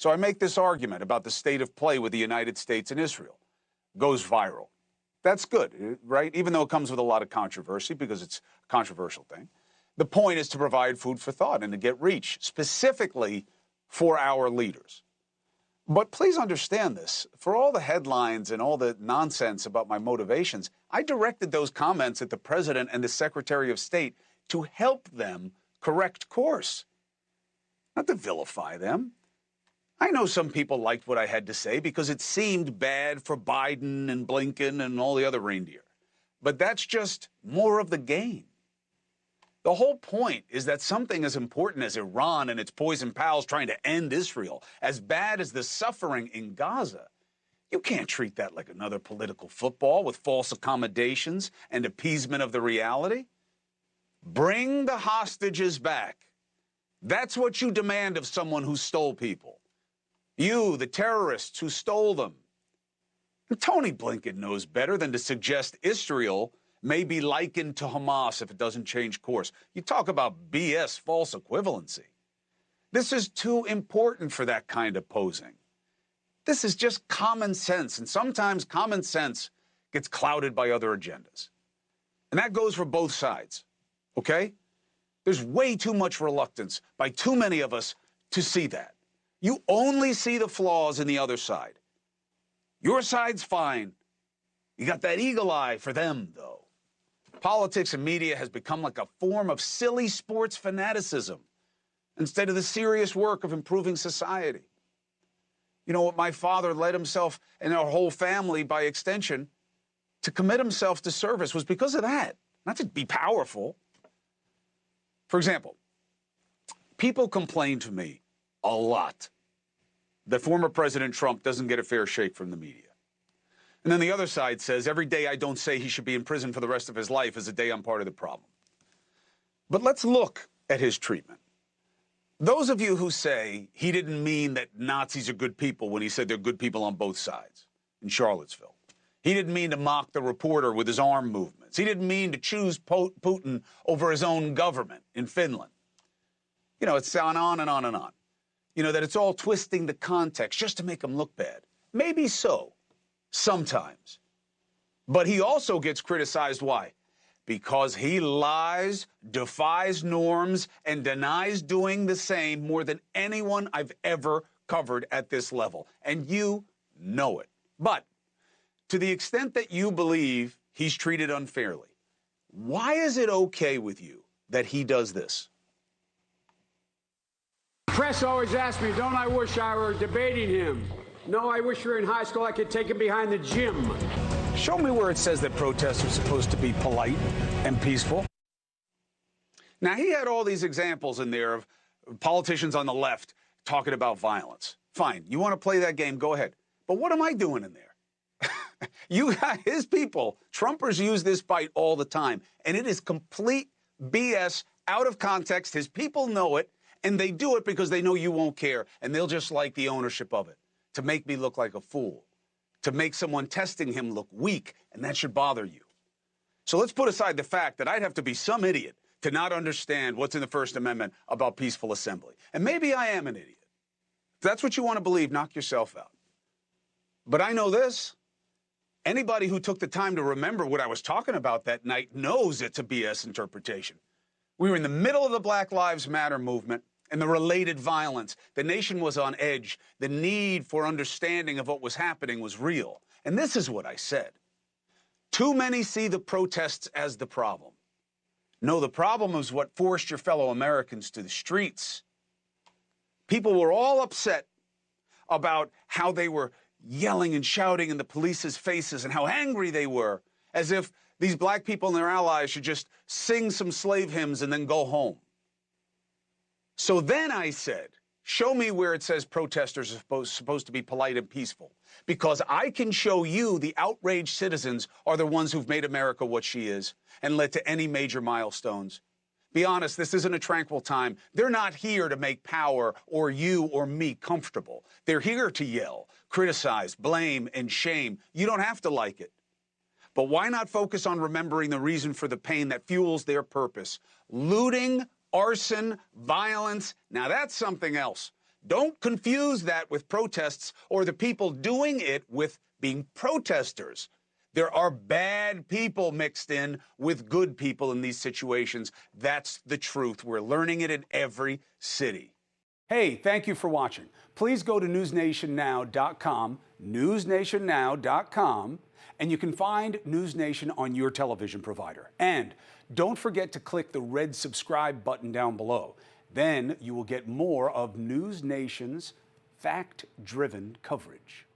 So I make this argument about the state of play with the United States and Israel. Goes viral. That's good, right? Even though it comes with a lot of controversy because it's a controversial thing. The point is to provide food for thought and to get reach, specifically for our leaders. But please understand this. For all the headlines and all the nonsense about my motivations, I directed those comments at the President and the Secretary of State to help them correct course, not to vilify them. I know some people liked what I had to say because it seemed bad for Biden and Blinken and all the other reindeer. But that's just more of the game. The whole point is that something as important as Iran and its poison pals trying to end Israel, as bad as the suffering in Gaza, you can't treat that like another political football with false accommodations and appeasement of the reality. Bring the hostages back. That's what you demand of someone who stole people. You, the terrorists who stole them. And Tony Blinken knows better than to suggest Israel may be likened to Hamas if it doesn't change course. You talk about BS, false equivalency. This is too important for that kind of posing. This is just common sense, and sometimes common sense gets clouded by other agendas. And that goes for both sides, okay? There's way too much reluctance by too many of us to see that. You only see the flaws in the other side. Your side's fine. You got that eagle eye for them, though. Politics and media has become like a form of silly sports fanaticism instead of the serious work of improving society. You know what? My father led himself and our whole family, by extension, to commit himself to service was because of that, not to be powerful. For example, people complain to me a lot that former President Trump doesn't get a fair shake from the media. And then the other side says every day I don't say he should be in prison for the rest of his life is a day I'm part of the problem. But let's look at his treatment. Those of you who say he didn't mean that Nazis are good people when he said they're good people on both sides in Charlottesville. He didn't mean to mock the reporter with his arm movements. He didn't mean to choose Putin over his own government in Finland. You know, it's on and on and on. You know, that it's all twisting the context just to make him look bad. Maybe so, sometimes. But he also gets criticized. Why? Because he lies, defies norms, and denies doing the same more than anyone I've ever covered at this level. And you know it. But to the extent that you believe he's treated unfairly, why is it okay with you that he does this? Press always asks me, don't I wish I were debating him? No, I wish we were in high school. I could take him behind the gym. Show me where it says that protests are supposed to be polite and peaceful. Now, he had all these examples in there of politicians on the left talking about violence. Fine, you want to play that game, go ahead. But what am I doing in there? You got his people. Trumpers use this bite all the time, and it is complete BS, out of context. His people know it, and they do it because they know you won't care, and they'll just like the ownership of it, to make me look like a fool, to make someone testing him look weak, and that should bother you. So let's put aside the fact that I'd have to be some idiot to not understand what's in the First Amendment about peaceful assembly. And maybe I am an idiot. If that's what you want to believe, knock yourself out. But I know this. Anybody who took the time to remember what I was talking about that night knows it's a BS interpretation. We were in the middle of the Black Lives Matter movement and the related violence. The nation was on edge. The need for understanding of what was happening was real. And this is what I said. Too many see the protests as the problem. No, the problem is what forced your fellow Americans to the streets. People were all upset about how they were yelling and shouting in the police's faces and how angry they were, as if these black people and their allies should just sing some slave hymns and then go home. So then I said, show me where it says protesters are supposed to be polite and peaceful, because I can show you the outraged citizens are the ones who've made America what she is and led to any major milestones. Be honest, this isn't a tranquil time. They're not here to make power or you or me comfortable. They're here to yell, criticize, blame, and shame. You don't have to like it. But why not focus on remembering the reason for the pain that fuels their purpose? Looting, arson, violence, now that's something else. Don't confuse that with protests or the people doing it with being protesters. There are bad people mixed in with good people in these situations. That's the truth. We're learning it in every city. Hey, thank you for watching. Please go to newsnationnow.com, newsnationnow.com, and you can find NewsNation on your television provider. And don't forget to click the red subscribe button down below. Then you will get more of NewsNation's fact-driven coverage.